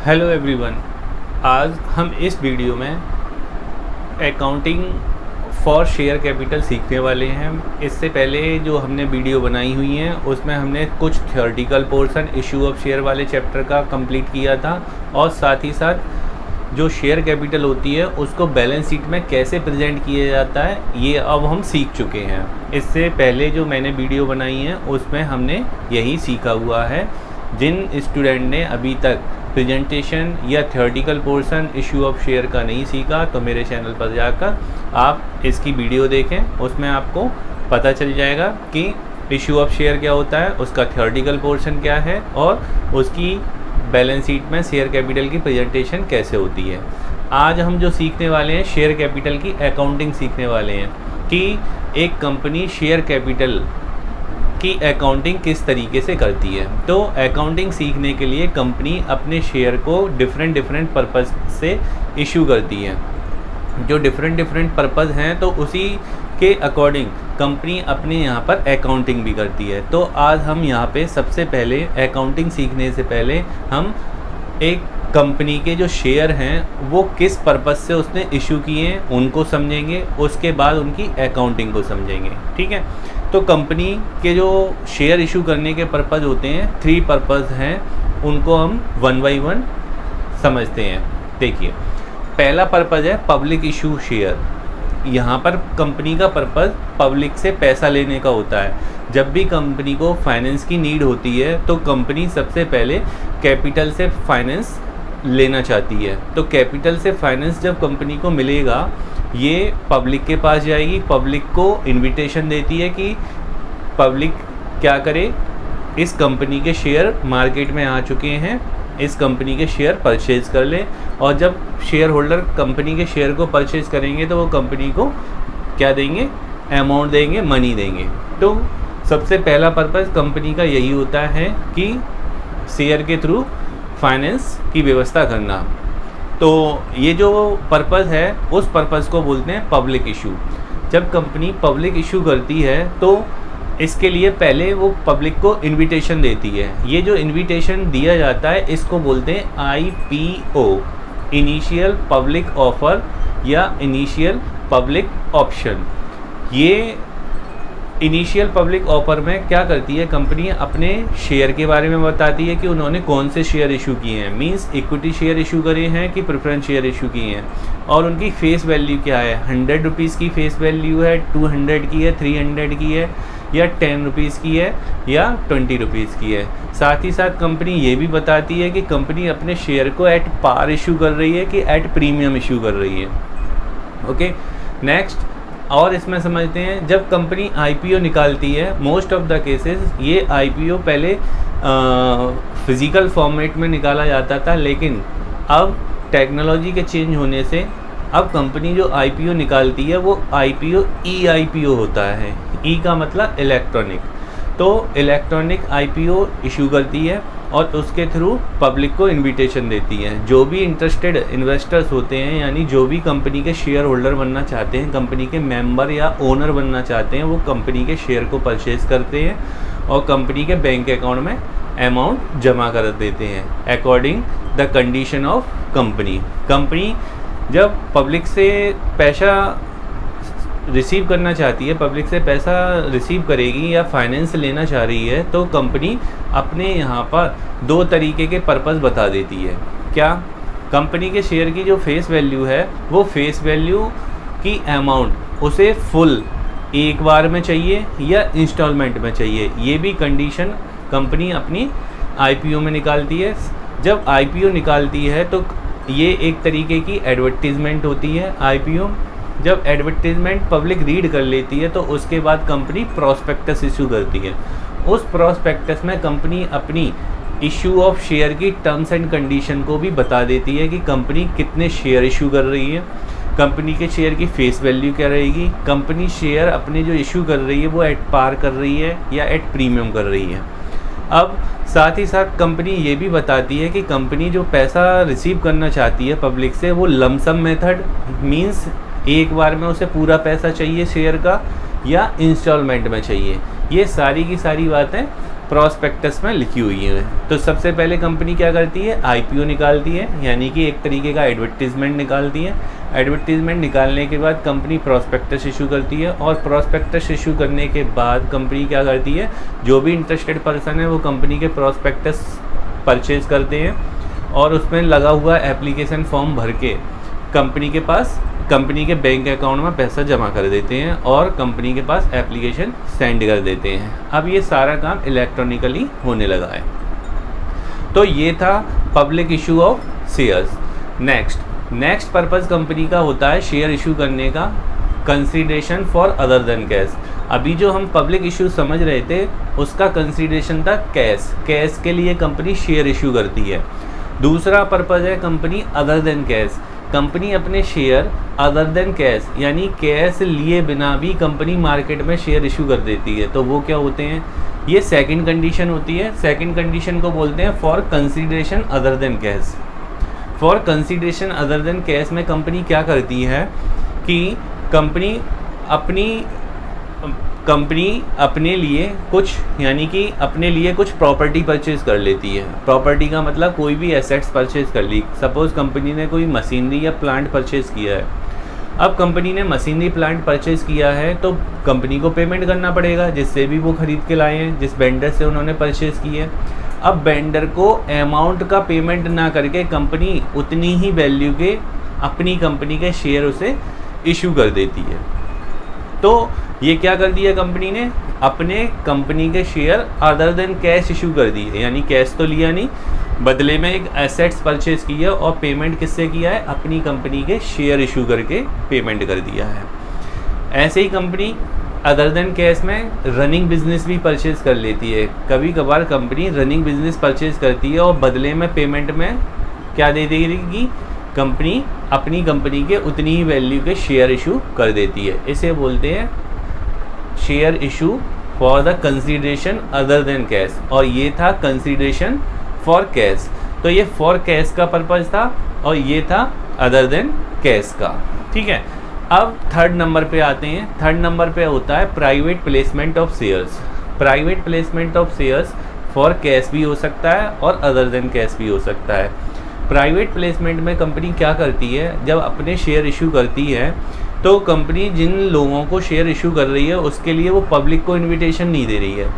Hello everyone. आज हम इस वीडियो में अकाउंटिंग फॉर शेयर कैपिटल सीखने वाले हैं। इससे पहले जो हमने वीडियो बनाई हुई हैं उसमें हमने कुछ theoretical portion issue of share वाले चैप्टर का कंप्लीट किया था और साथ ही साथ जो शेयर कैपिटल होती है उसको बैलेंस शीट में कैसे प्रेजेंट किया जाता है ये अब हम सीख चुके हैं। इससे पहले जो मैंने वीडियो बनाई है उसमें हमने यही सीखा हुआ है। जिन स्टूडेंट ने अभी तक प्रेजेंटेशन या theoretical portion issue of share का नहीं सीखा तो मेरे चैनल पर जाकर आप इसकी वीडियो देखें, उसमें आपको पता चल जाएगा कि इशू ऑफ शेयर क्या होता है, उसका थ्योरेटिकल पोर्शन क्या है और उसकी बैलेंस शीट में शेयर कैपिटल की प्रेजेंटेशन कैसे होती है। आज हम जो सीखने वाले हैं शेयर कैपिटल की अकाउंटिंग सीखने वाले हैं कि एक कंपनी शेयर कैपिटल की अकाउंटिंग किस तरीके से करती है। तो अकाउंटिंग सीखने के लिए कंपनी अपने शेयर को डिफरेंट पर्पज़ से इशू करती है। जो डिफरेंट पर्पज़ हैं तो उसी के अकॉर्डिंग कंपनी अपने यहाँ पर अकाउंटिंग भी करती है। तो आज हम यहाँ पे सबसे पहले अकाउंटिंग सीखने से पहले हम एक कंपनी के जो शेयर हैं वो किस पर्पज़ से उसने इशू किए हैं उनको समझेंगे, उसके बाद उनकी अकाउंटिंग को समझेंगे। ठीक है, तो कंपनी के जो शेयर इशू करने के पर्पज़ होते हैं 3 पर्पज़ हैं, उनको हम 1 बाय 1 समझते हैं। देखिए, पहला पर्पज़ है पब्लिक इशू शेयर। यहाँ पर कंपनी का पर्पज़ पब्लिक से पैसा लेने का होता है। जब भी कंपनी को फाइनेंस की नीड होती है तो कंपनी सबसे पहले कैपिटल से फाइनेंस लेना चाहती है। तो कैपिटल से फाइनेंस जब कंपनी को मिलेगा ये पब्लिक के पास जाएगी, पब्लिक को इनविटेशन देती है कि पब्लिक क्या करे, इस कंपनी के शेयर मार्केट में आ चुके हैं, इस कंपनी के शेयर परचेज कर लें। और जब शेयर होल्डर कंपनी के शेयर को परचेज करेंगे तो वो कंपनी को क्या देंगे, अमाउंट देंगे, मनी देंगे। तो सबसे पहला पर्पज़ कंपनी का यही होता है कि शेयर के थ्रू फाइनेंस की व्यवस्था करना। तो ये जो पर्पज़ है उस पर्पज़ को बोलते हैं पब्लिक इशू। जब कंपनी पब्लिक इशू करती है तो इसके लिए पहले वो पब्लिक को इनविटेशन देती है। ये जो इनविटेशन दिया जाता है इसको बोलते हैं IPO, इनिशियल पब्लिक ऑफर या इनिशियल पब्लिक ऑप्शन। ये इनिशियल पब्लिक ऑफर में क्या करती है कंपनी, अपने शेयर के बारे में बताती है कि उन्होंने कौन से शेयर इशू किए हैं, मींस इक्विटी शेयर इशू करे हैं कि प्रेफरेंस शेयर इशू किए हैं, और उनकी फेस वैल्यू क्या है। 100 रुपीज़ की फेस वैल्यू है, 200 की है, 300 की है, या 10 रुपीज़ की है, या 20 रुपीज़ की है। साथ ही साथ कंपनी ये भी बताती है कि कंपनी अपने शेयर को एट पार इशू कर रही है कि एट प्रीमियम इशू कर रही है। ओके, नेक्स्ट और इसमें समझते हैं जब कंपनी IPO निकालती है, मोस्ट ऑफ द केसेस ये IPO पहले फिज़िकल फॉर्मेट में निकाला जाता था, लेकिन अब टेक्नोलॉजी के चेंज होने से अब कंपनी जो IPO निकालती है वो IPO eIPO होता है। ई का मतलब इलेक्ट्रॉनिक। तो इलेक्ट्रॉनिक IPO इशू करती है और उसके थ्रू पब्लिक को इनविटेशन देती है। जो भी इंटरेस्टेड इन्वेस्टर्स होते हैं, यानी जो भी कंपनी के शेयर होल्डर बनना चाहते हैं, कंपनी के मेंबर या ओनर बनना चाहते हैं, वो कंपनी के शेयर को परचेज करते हैं और कंपनी के बैंक अकाउंट में अमाउंट जमा कर देते हैं according the condition of company. Company जब पब्लिक से पैसा रिसीव करना चाहती है, पब्लिक से पैसा रिसीव करेगी या फाइनेंस लेना चाह रही है, तो कंपनी अपने यहाँ पर 2 तरीके के पर्पस बता देती है। क्या, कंपनी के शेयर की जो फेस वैल्यू है वो फेस वैल्यू की अमाउंट उसे फुल एक बार में चाहिए या इंस्टॉलमेंट में चाहिए, ये भी कंडीशन कंपनी अपनी IPO में निकालती है। जब IPO निकालती है तो ये एक तरीके की एडवर्टीज़मेंट होती है IPO। जब एडवर्टीजमेंट पब्लिक रीड कर लेती है तो उसके बाद कंपनी प्रॉस्पेक्टस इशू करती है। उस प्रॉस्पेक्टस में कंपनी अपनी इशू ऑफ शेयर की टर्म्स एंड कंडीशन को भी बता देती है कि कंपनी कितने शेयर इशू कर रही है, कंपनी के शेयर की फेस वैल्यू क्या रहेगी, कंपनी शेयर अपने जो इशू कर रही है वो एट पार कर रही है या एट प्रीमियम कर रही है। अब साथ ही साथ कंपनी ये भी बताती है कि कंपनी जो पैसा रिसीव करना चाहती है पब्लिक से वो लमसम मेथड, मींस एक बार में उसे पूरा पैसा चाहिए शेयर का, या इंस्टॉलमेंट में चाहिए। ये सारी की सारी बातें प्रॉस्पेक्टस में लिखी हुई है। तो सबसे पहले कंपनी क्या करती है, आईपीओ निकालती है, यानी कि एक तरीके का एडवर्टीजमेंट निकालती है। एडवर्टीजमेंट निकालने के बाद कंपनी प्रॉस्पेक्टस इशू करती है, और प्रॉस्पेक्टस इशू करने के बाद कंपनी क्या करती है, जो भी इंटरेस्टेड पर्सन है वो कंपनी के प्रॉस्पेक्टस परचेज करते हैं और उसमें लगा हुआ एप्लीकेशन फॉर्म भर के कंपनी के बैंक अकाउंट में पैसा जमा कर देते हैं और कंपनी के पास एप्लीकेशन सेंड कर देते हैं। अब ये सारा काम इलेक्ट्रॉनिकली होने लगा है। तो ये था public issue of shares. Next purpose company का होता है शेयर इशू करने का, consideration for other than cash. अभी जो हम पब्लिक इशू समझ रहे थे उसका कंसीडरेशन था कैश के लिए कंपनी शेयर इशू करती है। दूसरा पर्पस है company other than cash. Company अपने शेयर अदर देन कैश यानी कैश लिए बिना भी कंपनी मार्केट में शेयर इशू कर देती है। तो वो क्या होते हैं, ये सेकंड कंडीशन होती है। सेकंड कंडीशन को बोलते हैं for consideration other than cash. For consideration other than cash में कंपनी क्या करती है कि कंपनी अपने लिए कुछ यानी कि अपने लिए कुछ प्रॉपर्टी परचेज कर लेती है। प्रॉपर्टी का मतलब कोई भी एसेट्स परचेज कर ली। सपोज़ कंपनी ने कोई मशीनरी या प्लांट परचेज किया है। अब कंपनी ने मशीनरी प्लांट परचेज किया है तो कंपनी को पेमेंट करना पड़ेगा, जिससे भी वो ख़रीद के लाए हैं, जिस वेंडर से उन्होंने परचेज की है। अब वेंडर को अमाउंट का पेमेंट ना करके कंपनी उतनी ही वैल्यू के अपनी कंपनी के शेयर उसे इशू कर देती है। तो ये क्या कर दिया कंपनी ने, अपने कंपनी के share other than cash issue कर दिए, यानी कैश तो लिया नहीं, बदले में एक एसेट्स परचेज किया और पेमेंट किससे किया है, अपनी कंपनी के शेयर इशू करके पेमेंट कर दिया है। ऐसे ही कंपनी अदर देन कैश में रनिंग बिजनेस भी परचेज कर लेती है। कभी कभार कंपनी रनिंग बिजनेस परचेज करती है और बदले में पेमेंट में क्या दे देगी, कंपनी अपनी कंपनी के उतनी ही वैल्यू के शेयर इशू कर देती है। इसे बोलते हैं share issue for the consideration other than cash, और ये था कंसीडरेशन फॉर कैश। तो ये फॉर कैश का पर्पज था और ये था अदर देन कैश का। ठीक है, अब थर्ड नंबर पे आते हैं। थर्ड नंबर पे होता है private placement of shares. Private placement of shares for cash भी हो सकता है और अदर देन कैश भी हो सकता है। प्राइवेट प्लेसमेंट में कंपनी क्या करती है, जब अपने शेयर इशू करती है तो कंपनी जिन लोगों को शेयर इशू कर रही है उसके लिए वो पब्लिक को इनविटेशन नहीं दे रही है।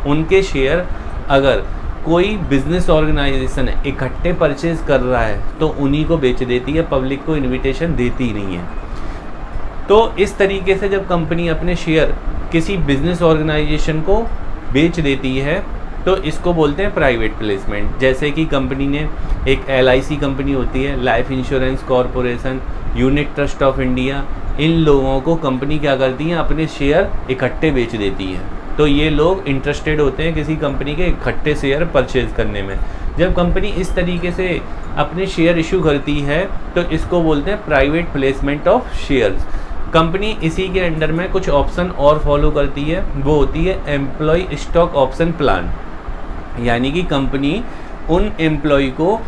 उनके शेयर अगर कोई बिजनेस ऑर्गेनाइजेशन इकट्ठे परचेज कर रहा है तो उन्हीं को बेच देती है, पब्लिक को इनविटेशन देती नहीं है। तो इस तरीके से जब कंपनी अपने शेयर किसी बिजनेस ऑर्गेनाइजेशन को बेच देती है तो इसको बोलते हैं प्राइवेट प्लेसमेंट। जैसे कि कंपनी ने एक LIC कंपनी होती है, life insurance corporation, unit trust of India, इन लोगों को कंपनी क्या करती है, अपने शेयर इकट्ठे बेच देती है। तो ये लोग इंटरेस्टेड होते हैं किसी कंपनी के इकट्ठे शेयर परचेज करने में। जब कंपनी इस तरीके से अपने शेयर इशू करती है तो इसको बोलते हैं private placement of shares. Company इसी के अंडर में कुछ ऑप्शन और फॉलो करती है, वो होती है एम्प्लॉय स्टॉक ऑप्शन प्लान। यानी कि कंपनी उन एम्प्लॉय को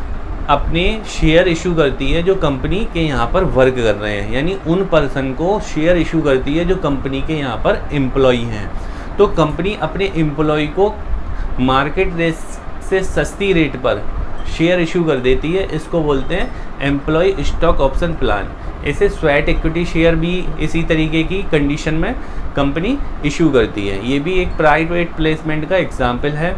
अपने शेयर इशू करती है जो कंपनी के यहाँ पर वर्क कर रहे हैं, यानी उन पर्सन को शेयर इशू करती है जो कंपनी के यहाँ पर एम्प्लॉय हैं। तो कंपनी अपने एम्प्लॉय को मार्केट रेट से सस्ती रेट पर शेयर इशू कर देती है। इसको बोलते हैं एम्प्लॉय स्टॉक ऑप्शन प्लान। इसे स्वेट इक्विटी शेयर भी इसी तरीके की कंडीशन में कंपनी इशू करती है। ये भी एक प्राइवेट प्लेसमेंट का एग्जाम्पल है।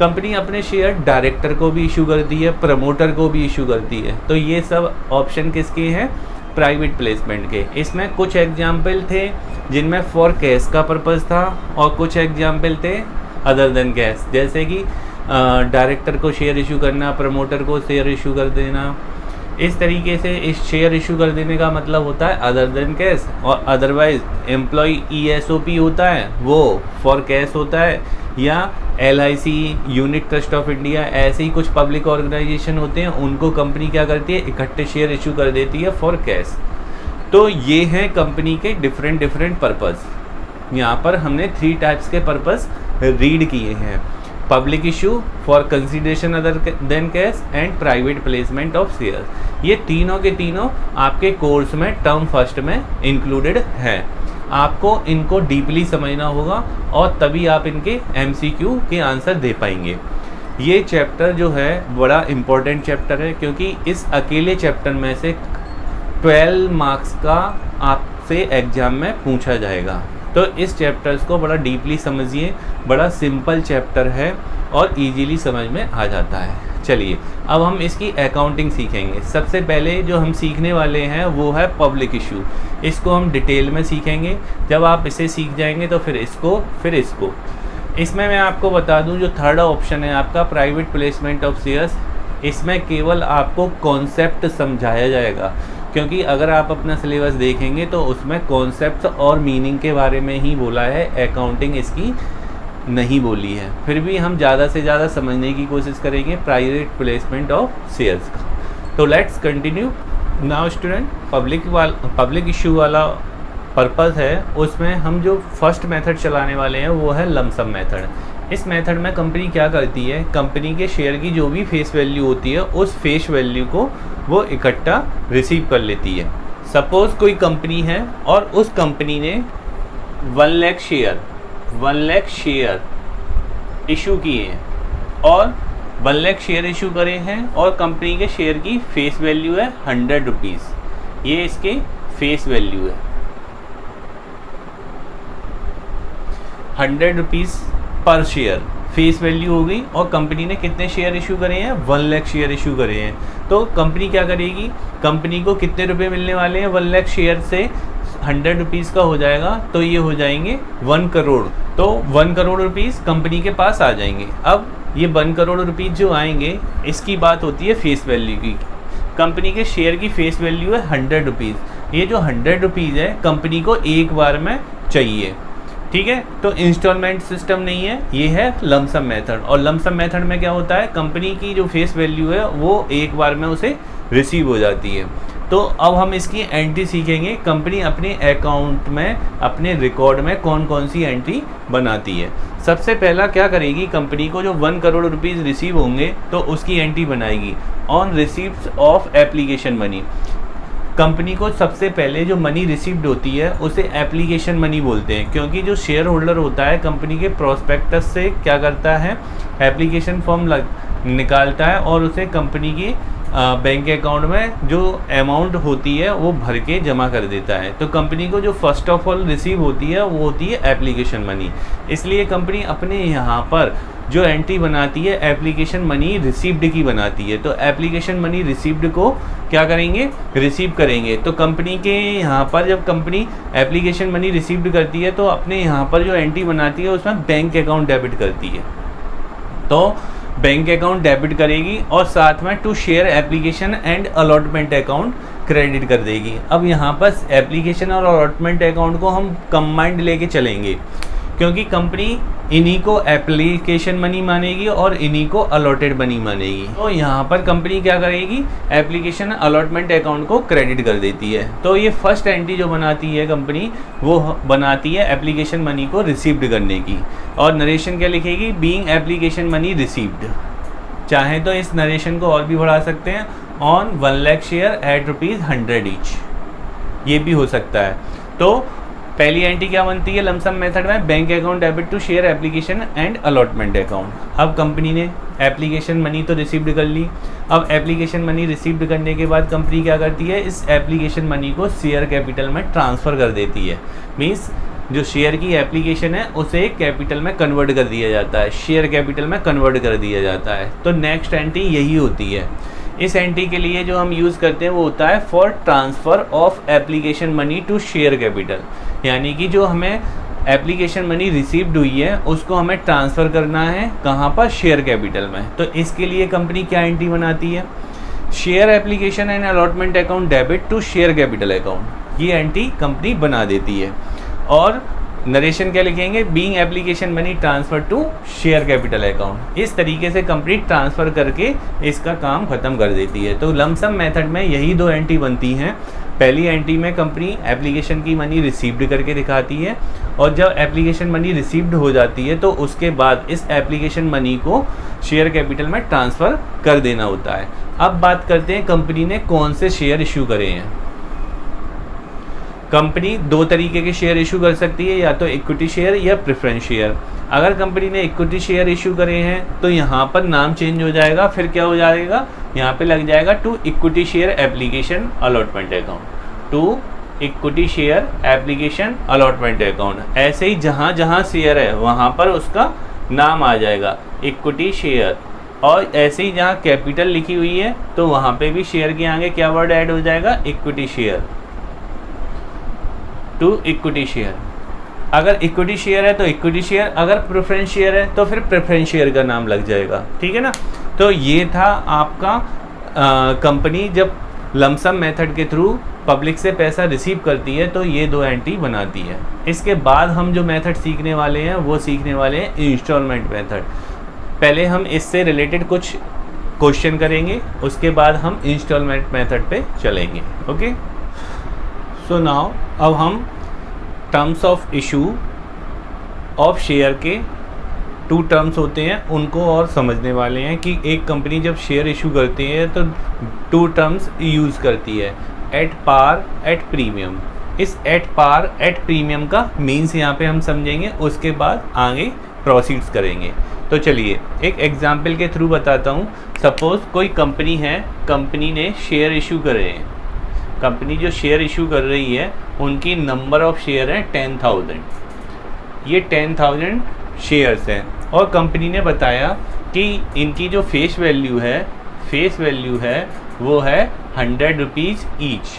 कंपनी अपने शेयर डायरेक्टर को भी इशू करती है, प्रमोटर को भी इशू करती है। तो ये सब ऑप्शन किसके हैं, प्राइवेट प्लेसमेंट के। इसमें कुछ एग्जाम्पल थे जिनमें फॉर कैश का पर्पज़ था और कुछ एग्जाम्पल थे अदर देन कैश, जैसे कि डायरेक्टर को शेयर इशू करना, प्रमोटर को शेयर इशू कर देना। इस तरीके से इस शेयर इशू कर देने का मतलब होता है अदर देन कैश, और अदरवाइज एम्प्लॉय ESOP होता है वो फॉर कैश होता है, या LIC, unit trust of India, ऐसे ही कुछ पब्लिक ऑर्गेनाइजेशन होते हैं, उनको कंपनी क्या करती है, इकट्ठे शेयर इशू कर देती है फॉर कैश। तो ये हैं कंपनी के डिफरेंट पर्पज़। यहाँ पर हमने 3 टाइप्स के पर्पज़ रीड किए हैं, public issue, for consideration other than cash and private placement of shares. ये तीनों के तीनों आपके कोर्स में टर्म फर्स्ट में इंक्लूडेड हैं। आपको इनको डीपली समझना होगा और तभी आप इनके MCQ के आंसर दे पाएंगे। ये चैप्टर जो है बड़ा इम्पोर्टेंट चैप्टर है, क्योंकि इस अकेले चैप्टर में से 12 मार्क्स का आपसे एग्ज़ाम में पूछा जाएगा। तो इस चैप्टर्स को बड़ा डीपली समझिए, बड़ा सिंपल चैप्टर है और इजीली समझ में आ जाता है। चलिए अब हम इसकी अकाउंटिंग सीखेंगे। सबसे पहले जो हम सीखने वाले हैं वो है पब्लिक इशू। इसको हम डिटेल में सीखेंगे। जब आप इसे सीख जाएंगे तो फिर इसको इसमें मैं आपको बता दूं, जो थर्ड ऑप्शन है आपका प्राइवेट प्लेसमेंट ऑफ शेयर्स, इसमें केवल आपको कॉन्सेप्ट समझाया जाएगा, क्योंकि अगर आप अपना सिलेबस देखेंगे तो उसमें कॉन्सेप्ट और मीनिंग के बारे में ही बोला है, अकाउंटिंग इसकी नहीं बोली है। फिर भी हम ज़्यादा से ज़्यादा समझने की कोशिश करेंगे प्राइवेट प्लेसमेंट ऑफ शेयर्स का। तो let's continue now student. Public issue वाला पर्पज़ है, उसमें हम जो फर्स्ट मेथड चलाने वाले हैं वो है लमसम मेथड। इस मेथड में कंपनी क्या करती है, कंपनी के शेयर की जो भी फेस वैल्यू होती है उस फेस वैल्यू को वो इकट्ठा रिसीव कर लेती है। सपोज़ कोई कंपनी है और उस कंपनी ने 1 लाख शेयर इशू किए हैं और 1 लाख शेयर इशू करे हैं और कंपनी के शेयर की फेस वैल्यू है 100 रुपीज़। ये इसके फेस वैल्यू है 100 रुपीज़ पर शेयर फेस वैल्यू हो गई। और कंपनी ने कितने शेयर इशू करे हैं, 1 लाख शेयर इशू करे हैं। तो कंपनी क्या करेगी, कंपनी को कितने रुपए मिलने वाले हैं, 1 लाख शेयर से 100 रुपीज़ का हो जाएगा तो ये हो जाएंगे 1 करोड़। तो 1 करोड़ रुपीज़ कंपनी के पास आ जाएंगे। अब ये 1 करोड़ रुपीज़ जो आएंगे, इसकी बात होती है फेस वैल्यू की। कंपनी के शेयर की फेस वैल्यू है 100 रुपीज़। ये जो 100 रुपीज़ है कंपनी को एक बार में चाहिए, ठीक है। तो इंस्टॉलमेंट सिस्टम नहीं है, ये है लमसम मेथड। और लमसम मेथड में क्या होता है, कंपनी की जो फेस वैल्यू है वो एक बार में उसे रिसीव हो जाती है। तो अब हम इसकी एंट्री सीखेंगे। कंपनी अपने अकाउंट में, अपने रिकॉर्ड में कौन कौन सी एंट्री बनाती है। सबसे पहला क्या करेगी, कंपनी को जो 1 करोड़ रुपीज़ रिसीव होंगे तो उसकी एंट्री बनाएगी on receipt of application money. Company को सबसे पहले जो मनी रिसीव्ड होती है उसे एप्लीकेशन मनी बोलते हैं, क्योंकि जो शेयर होल्डर होता है कंपनी के प्रोस्पेक्टस से क्या करता है, एप्लीकेशन फॉर्म निकालता है और उसे कंपनी की बैंक अकाउंट में जो अमाउंट होती है वो भर के जमा कर देता है। तो कंपनी को जो फर्स्ट ऑफ ऑल रिसीव होती है वो होती है एप्लीकेशन मनी। इसलिए कंपनी अपने यहाँ पर जो एंट्री बनाती है एप्लीकेशन मनी रिसीव्ड की बनाती है। तो एप्लीकेशन मनी रिसीव्ड को क्या करेंगे, रिसीव करेंगे। तो कंपनी के यहाँ पर जब कंपनी एप्लीकेशन मनी रिसीव्ड करती है तो अपने यहाँ पर जो एंट्री बनाती है उसमें बैंक अकाउंट डेबिट करती है। तो बैंक अकाउंट डेबिट करेगी और साथ में to share application and allotment account credit कर देगी। अब यहाँ पर एप्लीकेशन और अलॉटमेंट अकाउंट को हम कंबाइंड लेके चलेंगे, क्योंकि कंपनी इन्हीं को एप्लीकेशन मनी मानेगी और इन्हीं को अलॉटेड मनी मानेगी। तो यहाँ पर कंपनी क्या करेगी, एप्लीकेशन अलॉटमेंट अकाउंट को क्रेडिट कर देती है। तो ये फर्स्ट एंट्री जो बनाती है कंपनी, वो बनाती है एप्लीकेशन मनी को रिसीव्ड करने की। और नरेशन क्या लिखेगी, बीइंग एप्लीकेशन मनी रिसीव्ड। चाहे तो इस नरेशन को और भी बढ़ा सकते हैं, on 1 lakh share eight ₹100 each, ये भी हो सकता है। तो पहली एंट्री क्या बनती है लमसम मेथड method, bank account debit to share application and allotment account. अब कंपनी ने एप्लीकेशन मनी तो रिसीव्ड कर ली। अब एप्लीकेशन मनी रिसीव्ड करने के बाद कंपनी क्या करती है, इस एप्लीकेशन मनी को शेयर कैपिटल में ट्रांसफ़र कर देती है। मीन्स जो शेयर की एप्लीकेशन है उसे कैपिटल में कन्वर्ट कर दिया जाता है, शेयर कैपिटल में कन्वर्ट कर दिया जाता है। तो नेक्स्ट एंट्री यही होती है। इस एंट्री के लिए जो हम यूज़ करते हैं वो होता है for transfer of application money to share capital. यानी कि जो हमें एप्लीकेशन मनी रिसीव्ड हुई है उसको हमें ट्रांसफ़र करना है कहाँ पर, शेयर कैपिटल में। तो इसके लिए कंपनी क्या एंट्री बनाती है, share application and allotment account debit to share capital account. ये एंट्री कंपनी बना देती है। और नरेशन क्या लिखेंगे, being application money transfer to share capital account. इस तरीके से कंपनी ट्रांसफ़र करके इसका काम ख़त्म कर देती है। तो लमसम मेथड में यही 2 एंट्री बनती हैं। पहली एंट्री में कंपनी एप्लीकेशन की मनी रिसीव्ड करके दिखाती है, और जब एप्लीकेशन मनी रिसीव्ड हो जाती है तो उसके बाद इस एप्लीकेशन मनी को शेयर कैपिटल में ट्रांसफ़र कर देना होता है। अब बात करते हैं कंपनी ने कौन से शेयर इशू करे हैं। कंपनी दो तरीके के शेयर इशू कर सकती है, या तो इक्विटी शेयर या प्रेफरेंस शेयर। अगर कंपनी ने इक्विटी शेयर इशू करे हैं तो यहाँ पर नाम चेंज हो जाएगा, फिर क्या हो जाएगा, यहाँ पे लग जाएगा to equity share application allotment account, to equity share application allotment account. ऐसे ही जहाँ जहाँ शेयर है वहाँ पर उसका नाम आ जाएगा इक्विटी शेयर, और ऐसे ही जहाँ कैपिटल लिखी हुई है तो वहाँ पे भी शेयर के आगे क्या वर्ड ऐड हो जाएगा, equity share, to equity share. अगर इक्विटी शेयर है तो इक्विटी शेयर, अगर प्रेफरेंस शेयर है तो फिर प्रेफरेंस शेयर का नाम लग जाएगा, ठीक है ना। तो ये था आपका कंपनी जब लमसम मेथड के थ्रू पब्लिक से पैसा रिसीव करती है तो ये दो एंट्री बनाती है। इसके बाद हम जो मेथड सीखने वाले हैं वो सीखने वाले हैं इंस्टॉलमेंट मेथड। पहले हम इससे रिलेटेड कुछ क्वेश्चन करेंगे, उसके बाद हम इंस्टॉलमेंट मेथड पे चलेंगे। ओके, सो नाउ अब हम terms of issue of share के 2 टर्म्स होते हैं उनको और समझने वाले हैं कि एक कंपनी जब शेयर इशू करती है तो 2 टर्म्स यूज़ करती है, एट पार, एट प्रीमियम। इस एट पार एट प्रीमियम का मीन्स यहाँ पे हम समझेंगे, उसके बाद आगे प्रोसीड्स करेंगे। तो चलिए एक एग्जाम्पल के थ्रू बताता हूँ। सपोज़ कोई कंपनी है, कंपनी ने शेयर इशू करे हैं, कंपनी जो शेयर इशू कर रही है उनकी नंबर ऑफ शेयर है 10,000, ये 10,000 शेयर्स हैं, और कंपनी ने बताया कि इनकी जो फेस वैल्यू है वो है 100 रुपीज़ ईच,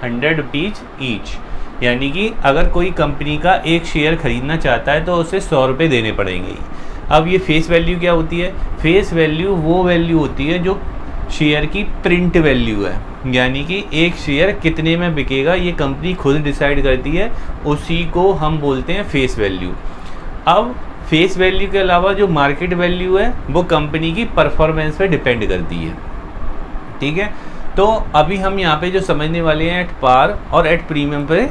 100 रुपीज़ ईच। यानी कि अगर कोई कंपनी का एक शेयर ख़रीदना चाहता है तो उसे 100 रुपये देने पड़ेंगे। अब ये फेस वैल्यू क्या होती है, फेस वैल्यू वो वैल्यू होती है जो शेयर की प्रिंट वैल्यू है, यानी कि एक शेयर कितने में बिकेगा ये कंपनी खुद डिसाइड करती है, उसी को हम बोलते हैं फेस वैल्यू। अब फेस वैल्यू के अलावा जो मार्केट वैल्यू है वो कंपनी की परफॉर्मेंस पे डिपेंड करती है, ठीक है। तो अभी हम यहाँ पे जो समझने वाले हैं एट पार और एट प्रीमियम पे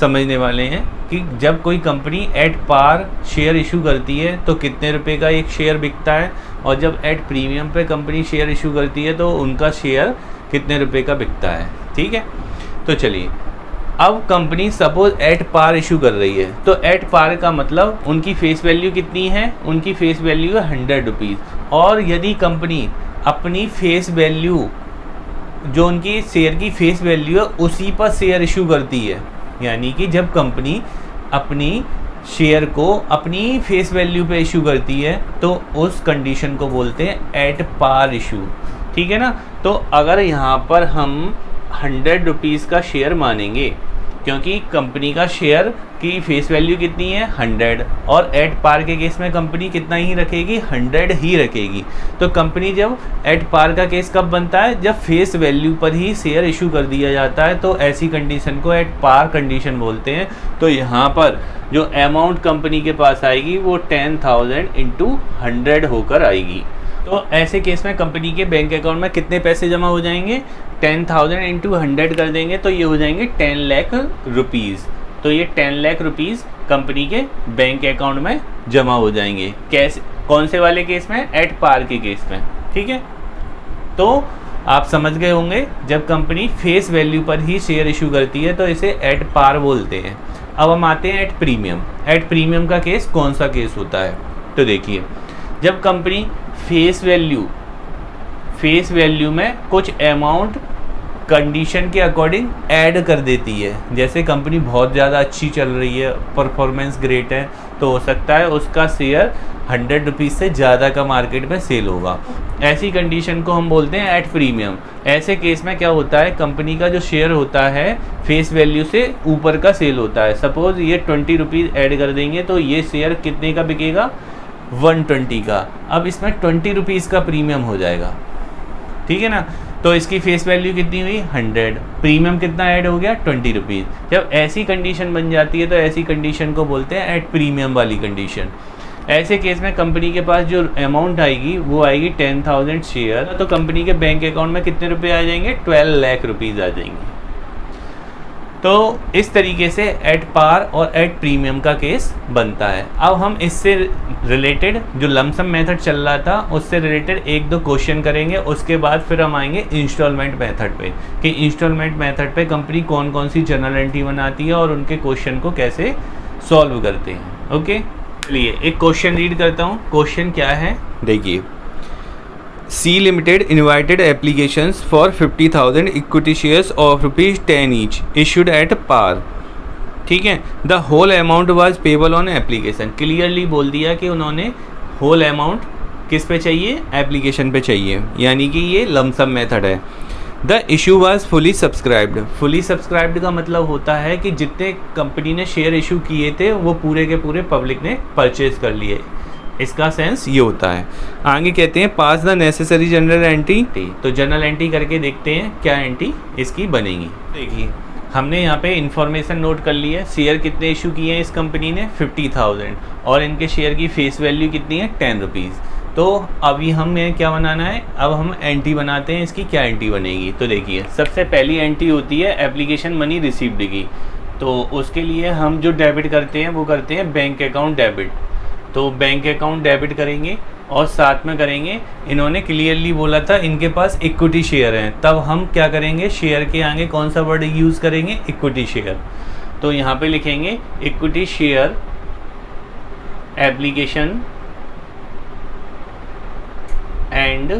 समझने वाले हैं कि जब कोई company at par share issue करती है तो कितने रुपए का एक शेयर बिकता है, और जब एट प्रीमियम पे कंपनी शेयर इशू करती है तो उनका शेयर कितने रुपए का बिकता है, ठीक है। तो चलिए अब company suppose at par issue कर रही है, तो एट पार का मतलब उनकी फेस वैल्यू कितनी है, उनकी फेस वैल्यू है 100 रुपीज़। और यदि कंपनी अपनी फेस वैल्यू जो उनकी शेयर की फेस वैल्यू है उसी पर शेयर इशू करती है, यानी कि जब कंपनी अपनी शेयर को अपनी फेस वैल्यू पे इशू करती है तो उस कंडीशन को बोलते हैं एट पार इशू, ठीक है ना। तो अगर यहाँ पर हम 100 रुपीज़ का शेयर मानेंगे, क्योंकि कंपनी का शेयर की फेस वैल्यू कितनी है 100, और एट पार के केस में कंपनी कितना ही रखेगी, 100 ही रखेगी। तो कंपनी जब एट पार का केस कब बनता है, जब फेस वैल्यू पर ही शेयर इशू कर दिया जाता है, तो ऐसी कंडीशन को एट पार कंडीशन बोलते हैं। तो यहाँ पर जो अमाउंट कंपनी के पास आएगी वो 10,000 × 100 होकर आएगी। तो ऐसे केस में कंपनी के बैंक अकाउंट में कितने पैसे जमा हो जाएंगे, 10,000 × 100 कर देंगे तो ये हो जाएंगे 10 लाख रुपीज़। तो ये 10 लाख रुपीज़ कंपनी के बैंक अकाउंट में जमा हो जाएंगे। कैसे, कौन से वाले केस में, एट पार के केस में, ठीक है। तो आप समझ गए होंगे जब कंपनी फेस वैल्यू पर ही शेयर इशू करती है तो इसे एट पार बोलते हैं। अब हम आते हैं एट प्रीमियम। एट प्रीमियम का केस कौन सा केस होता है, तो देखिए जब कंपनी फेस वैल्यू में कुछ अमाउंट कंडीशन के अकॉर्डिंग ऐड कर देती है, जैसे कंपनी बहुत ज़्यादा अच्छी चल रही है, परफॉर्मेंस ग्रेट है, तो हो सकता है उसका शेयर 100 रुपीज़ से ज़्यादा का मार्केट में सेल होगा। ऐसी कंडीशन को हम बोलते हैं एट प्रीमियम। ऐसे केस में क्या होता है, कंपनी का जो शेयर होता है फेस वैल्यू से ऊपर का सेल होता है। सपोज़ ये 20 रुपीज़ ऐड कर देंगे तो ये शेयर कितने का बिकेगा, 120 का। अब इसमें 20 रुपीज़ का प्रीमियम हो जाएगा, ठीक है ना। तो इसकी फेस वैल्यू कितनी हुई 100, प्रीमियम कितना ऐड हो गया 20 रुपीज़। जब ऐसी कंडीशन बन जाती है तो ऐसी कंडीशन को बोलते हैं एट प्रीमियम वाली कंडीशन। ऐसे केस में कंपनी के पास जो अमाउंट आएगी वो आएगी 10,000 शेयर, तो कंपनी के बैंक अकाउंट में कितने रुपए आ जाएंगे, 12 लाख रुपीज़ आ जाएंगे। तो इस तरीके से एट पार और एट प्रीमियम का केस बनता है। अब हम इससे रिलेटेड जो लमसम मेथड चल रहा था उससे रिलेटेड 1-2 क्वेश्चन करेंगे, उसके बाद फिर हम आएंगे इंस्टॉलमेंट मेथड पे कि इंस्टॉलमेंट मेथड पे कंपनी कौन कौन सी जर्नल एंट्री बनाती है और उनके क्वेश्चन को कैसे सॉल्व करते हैं। ओके, चलिए एक क्वेश्चन रीड करता हूँ। क्वेश्चन क्या है, देखिए, C Limited invited applications for 50,000 equity shares of ₹10 each issued at par। ठीक है, the whole amount was payable on application. Clearly बोल दिया कि उन्होंने होल अमाउंट किस पे चाहिए, एप्लीकेशन पे चाहिए, यानी कि ये लमसम मेथड है। The issue was fully subscribed. Fully subscribed का मतलब होता है कि जितने कंपनी ने शेयर इशू किए थे वो पूरे के पूरे पब्लिक ने परचेज कर लिए, इसका सेंस ये होता है। आगे कहते हैं पास द नेसेसरी जनरल एंट्री। तो जनरल एंट्री करके देखते हैं क्या एंट्री इसकी बनेगी। देखिए हमने यहाँ पे इंफॉर्मेशन नोट कर ली है। शेयर कितने इशू किए हैं इस कंपनी ने, 50,000, और इनके शेयर की फेस वैल्यू कितनी है, 10 रुपीज़। तो अभी हमें क्या बनाना है, अब हम एंट्री बनाते हैं। इसकी क्या एंट्री बनेगी, तो देखिए सबसे पहली एंट्री होती है एप्लीकेशन मनी रिसीव्ड की। तो उसके लिए हम जो डेबिट करते हैं वो करते हैं बैंक अकाउंट डेबिट। तो बैंक अकाउंट डेबिट करेंगे और साथ में करेंगे, इन्होंने क्लियरली बोला था इनके पास इक्विटी शेयर हैं, तब हम क्या करेंगे, शेयर के आगे कौन सा वर्ड यूज़ करेंगे, इक्विटी शेयर। तो यहाँ पे लिखेंगे equity share application and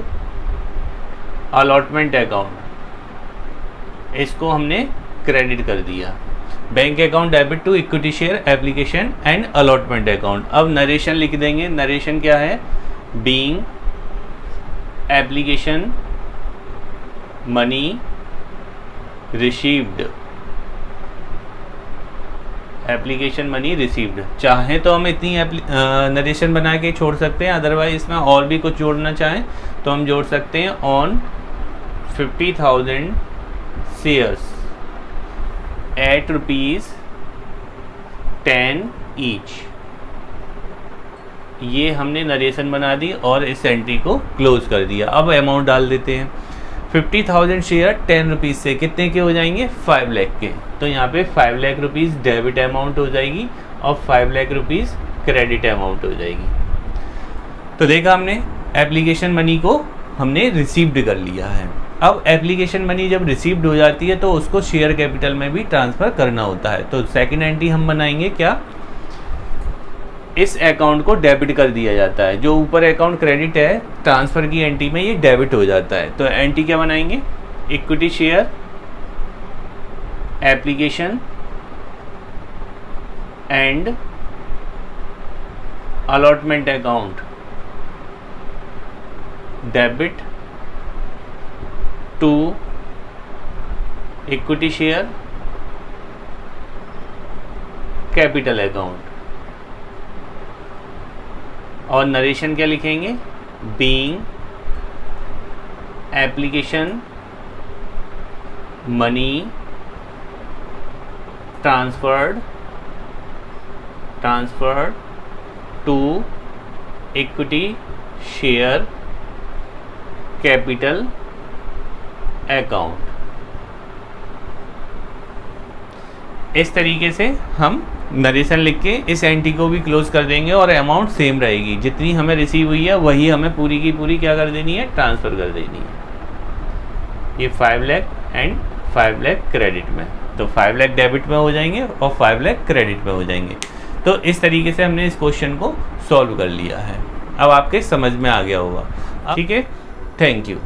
allotment account, इसको हमने क्रेडिट कर दिया। Bank account debit to equity share application and allotment account. अब नरेशन लिख देंगे। नरेशन क्या है, being application money received, application money received. चाहे तो हम इतनी नरेशन बना के छोड़ सकते हैं, अदरवाइज इसमें और भी कुछ जोड़ना चाहें तो हम जोड़ सकते हैं ऑन 50,000 शेयर्स at ₹10 each। ये हमने नरेशन बना दी और इस एंट्री को क्लोज कर दिया। अब अमाउंट डाल देते हैं। 50,000 शेयर 10 रुपीज़ से कितने के हो जाएंगे, 5 लाख के। तो यहाँ पे 5 लाख रुपीज़ डेबिट अमाउंट हो जाएगी और 5 लाख रुपीज़ क्रेडिट अमाउंट हो जाएगी। तो देखा हमने एप्लीकेशन मनी को हमने रिसीव्ड कर लिया है। अब एप्लीकेशन मनी जब रिसीव्ड हो जाती है तो उसको शेयर कैपिटल में भी ट्रांसफ़र करना होता है। तो सेकंड एंट्री हम बनाएंगे क्या, इस अकाउंट को डेबिट कर दिया जाता है। जो ऊपर अकाउंट क्रेडिट है, ट्रांसफ़र की एंट्री में ये डेबिट हो जाता है। तो एंट्री क्या बनाएंगे, equity share application and allotment account debit to equity share capital account. और नरेशन क्या लिखेंगे, being application money transferred to equity share capital account. इस तरीके से हम नरेशन लिख के इस एंट्री को भी क्लोज कर देंगे और अमाउंट सेम रहेगी। जितनी हमें रिसीव हुई है वही हमें पूरी की पूरी क्या कर देनी है, ट्रांसफ़र कर देनी है। ये 5 लाख एंड 5 लाख क्रेडिट में, तो 5 लाख डेबिट में हो जाएंगे और 5 लाख क्रेडिट में हो जाएंगे। तो इस तरीके से हमने इस क्वेश्चन को सॉल्व कर लिया है। अब आपके समझ में आ गया होगा। ठीक है, थैंक यू।